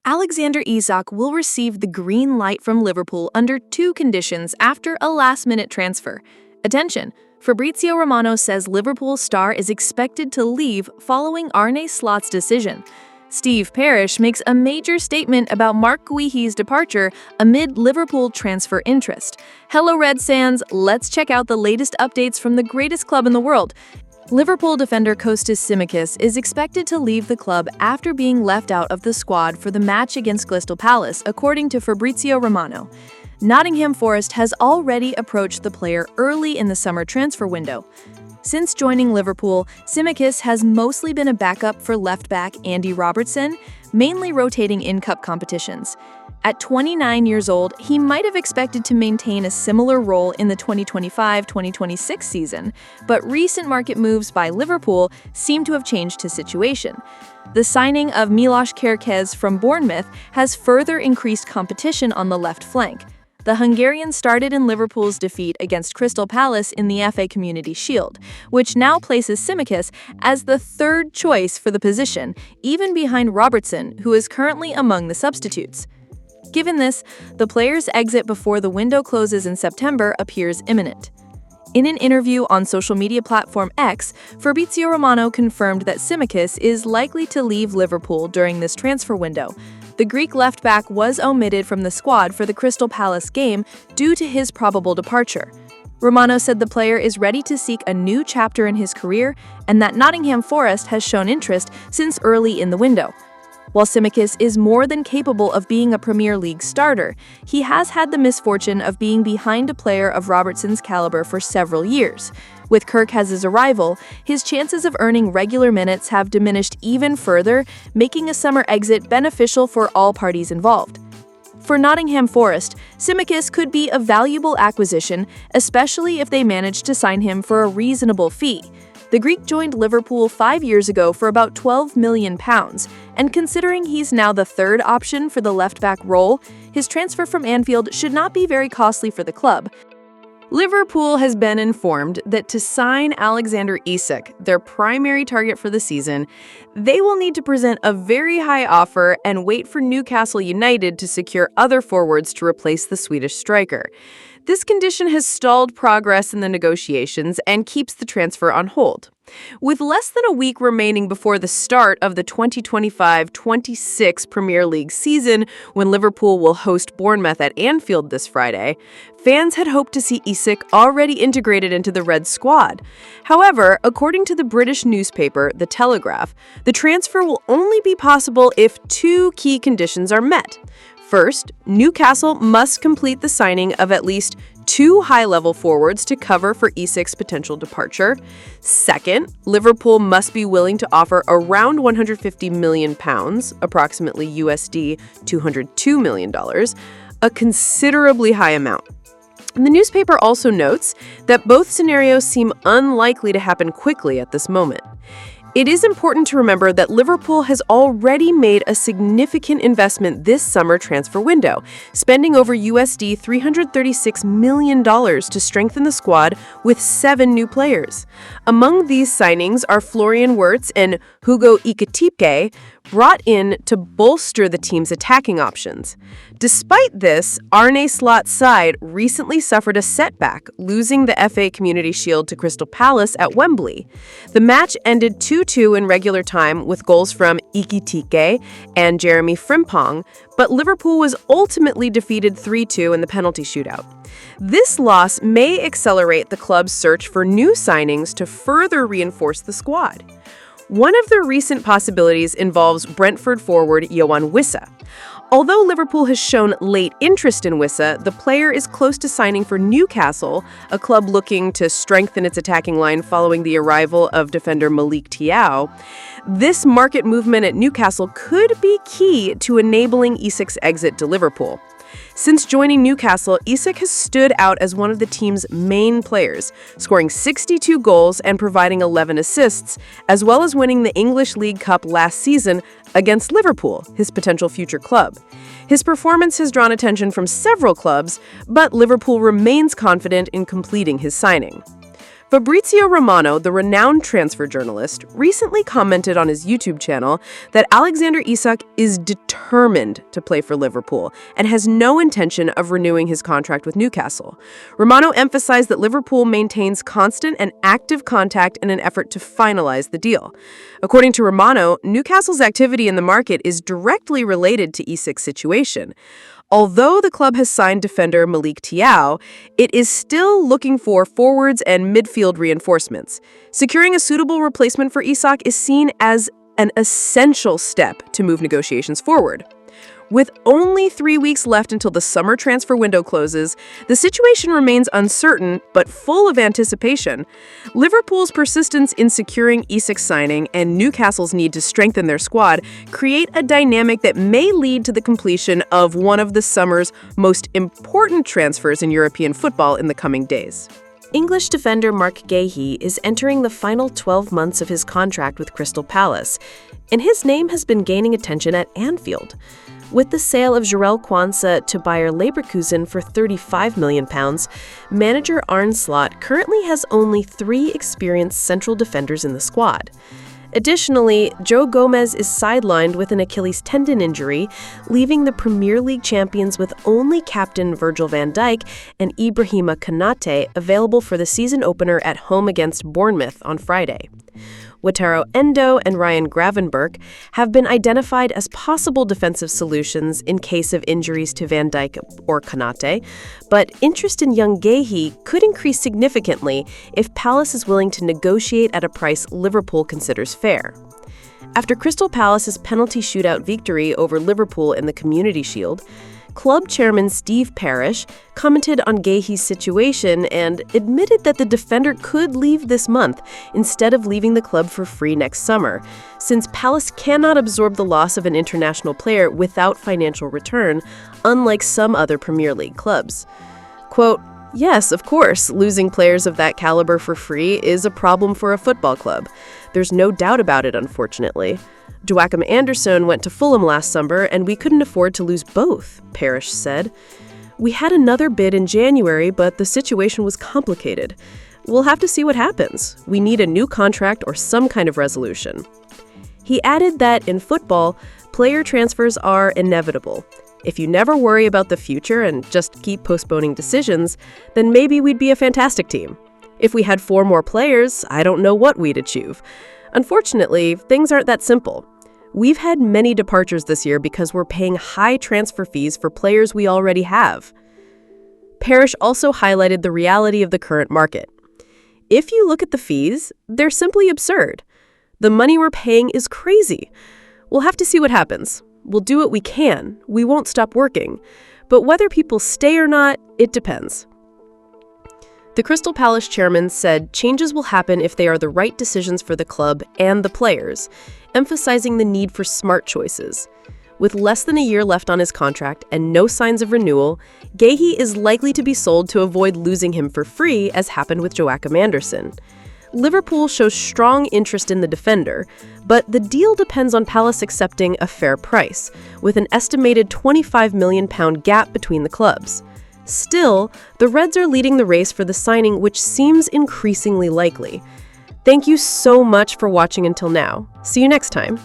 Alexander Isak will receive the green light from Liverpool under two conditions after a last-minute transfer. Attention! Fabrizio Romano says Liverpool star is expected to leave following Arne Slot's decision. Steve Parish makes a major statement about Marc Guehi's departure amid Liverpool transfer interest. Hello Red Sands, let's check out the latest updates from the greatest club in the world. Liverpool defender Costas Tsimikas is expected to leave the club after being left out of the squad for the match against Crystal Palace, according to Fabrizio Romano. Nottingham Forest has already approached the player early in the summer transfer window. Since joining Liverpool, Tsimikas has mostly been a backup for left-back Andy Robertson, mainly rotating in cup competitions. At 29 years old, he might have expected to maintain a similar role in the 2025-2026 season, but recent market moves by Liverpool seem to have changed his situation. The signing of Milos Kerkez from Bournemouth has further increased competition on the left flank. The Hungarian started in Liverpool's defeat against Crystal Palace in the FA Community Shield, which now places Tsimikas as the third choice for the position, even behind Robertson, who is currently among the substitutes. Given this, the player's exit before the window closes in September appears imminent. In an interview on social media platform X, Fabrizio Romano confirmed that Tsimikas is likely to leave Liverpool during this transfer window. The Greek left-back was omitted from the squad for the Crystal Palace game due to his probable departure. Romano said the player is ready to seek a new chapter in his career and that Nottingham Forest has shown interest since early in the window. While Tsimikas is more than capable of being a Premier League starter, he has had the misfortune of being behind a player of Robertson's caliber for several years. With Kerkez's arrival, his chances of earning regular minutes have diminished even further, making a summer exit beneficial for all parties involved. For Nottingham Forest, Tsimikas could be a valuable acquisition, especially if they manage to sign him for a reasonable fee. The Greek joined Liverpool 5 years ago for about £12 million, and considering he's now the third option for the left-back role, his transfer from Anfield should not be very costly for the club. Liverpool has been informed that to sign Alexander Isak, their primary target for the season, they will need to present a very high offer and wait for Newcastle United to secure other forwards to replace the Swedish striker. This condition has stalled progress in the negotiations and keeps the transfer on hold. With less than a week remaining before the start of the 2025-26 Premier League season, when Liverpool will host Bournemouth at Anfield this Friday, fans had hoped to see Isak already integrated into the Red squad. However, according to the British newspaper, The Telegraph, the transfer will only be possible if two key conditions are met. First, Newcastle must complete the signing of at least two high-level forwards to cover for Isak's potential departure. Second, Liverpool must be willing to offer around £150 million, approximately USD $202 million, a considerably high amount. And the newspaper also notes that both scenarios seem unlikely to happen quickly at this moment. It is important to remember that Liverpool has already made a significant investment this summer transfer window, spending over USD $336 million to strengthen the squad with 7 new players. Among these signings are Florian Wirtz and Hugo Ekitike, brought in to bolster the team's attacking options. Despite this, Arne Slot's side recently suffered a setback, losing the FA Community Shield to Crystal Palace at Wembley. The match ended 2-2 in regular time with goals from Ekitike and Jeremy Frimpong, but Liverpool was ultimately defeated 3-2 in the penalty shootout. This loss may accelerate the club's search for new signings to further reinforce the squad. One of the recent possibilities involves Brentford forward Yoane Wissa. Although Liverpool has shown late interest in Wissa, the player is close to signing for Newcastle, a club looking to strengthen its attacking line following the arrival of defender Malik Thiaw. This market movement at Newcastle could be key to enabling Isak's exit to Liverpool. Since joining Newcastle, Isak has stood out as one of the team's main players, scoring 62 goals and providing 11 assists, as well as winning the English League Cup last season against Liverpool, his potential future club. His performance has drawn attention from several clubs, but Liverpool remains confident in completing his signing. Fabrizio Romano, the renowned transfer journalist, recently commented on his YouTube channel that Alexander Isak is determined to play for Liverpool and has no intention of renewing his contract with Newcastle. Romano emphasized that Liverpool maintains constant and active contact in an effort to finalize the deal. According to Romano, Newcastle's activity in the market is directly related to Isak's situation. Although the club has signed defender Malik Thiaw, it is still looking for forwards and midfield reinforcements. Securing a suitable replacement for Isak is seen as an essential step to move negotiations forward. With only 3 weeks left until the summer transfer window closes, the situation remains uncertain but full of anticipation. Liverpool's persistence in securing Isak's signing and Newcastle's need to strengthen their squad create a dynamic that may lead to the completion of one of the summer's most important transfers in European football in the coming days. English defender Marc Guehi is entering the final 12 months of his contract with Crystal Palace, and his name has been gaining attention at Anfield. With the sale of Jarell Quansah to Bayer Leverkusen for £35 million, manager Arne Slot currently has only 3 experienced central defenders in the squad. Additionally, Joe Gomez is sidelined with an Achilles tendon injury, leaving the Premier League champions with only captain Virgil van Dijk and Ibrahima Konate available for the season opener at home against Bournemouth on Friday. Wataru Endo and Ryan Gravenberch have been identified as possible defensive solutions in case of injuries to Van Dijk or Konate, but interest in young Guehi could increase significantly if Palace is willing to negotiate at a price Liverpool considers fair. After Crystal Palace's penalty shootout victory over Liverpool in the Community Shield, club chairman Steve Parish commented on Guehi's situation and admitted that the defender could leave this month instead of leaving the club for free next summer, since Palace cannot absorb the loss of an international player without financial return, unlike some other Premier League clubs. Quote, "Yes, of course, losing players of that caliber for free is a problem for a football club. There's no doubt about it, unfortunately. Joachim Anderson went to Fulham last summer, and we couldn't afford to lose both," Parish said. "We had another bid in January, but the situation was complicated. We'll have to see what happens. We need a new contract or some kind of resolution." He added that in football, player transfers are inevitable. If you never worry about the future and just keep postponing decisions, then maybe we'd be a fantastic team. If we had 4 more players, I don't know what we'd achieve. Unfortunately, things aren't that simple. We've had many departures this year because we're paying high transfer fees for players we already have. Parish also highlighted the reality of the current market. If you look at the fees, they're simply absurd. The money we're paying is crazy. We'll have to see what happens. We'll do what we can. We won't stop working. But whether people stay or not, it depends. The Crystal Palace chairman said changes will happen if they are the right decisions for the club and the players, emphasizing the need for smart choices. With less than a year left on his contract and no signs of renewal, Guehi is likely to be sold to avoid losing him for free, as happened with Joachim Anderson. Liverpool shows strong interest in the defender, but the deal depends on Palace accepting a fair price, with an estimated £25 million gap between the clubs. Still, the Reds are leading the race for the signing, which seems increasingly likely. Thank you so much for watching until now. See you next time.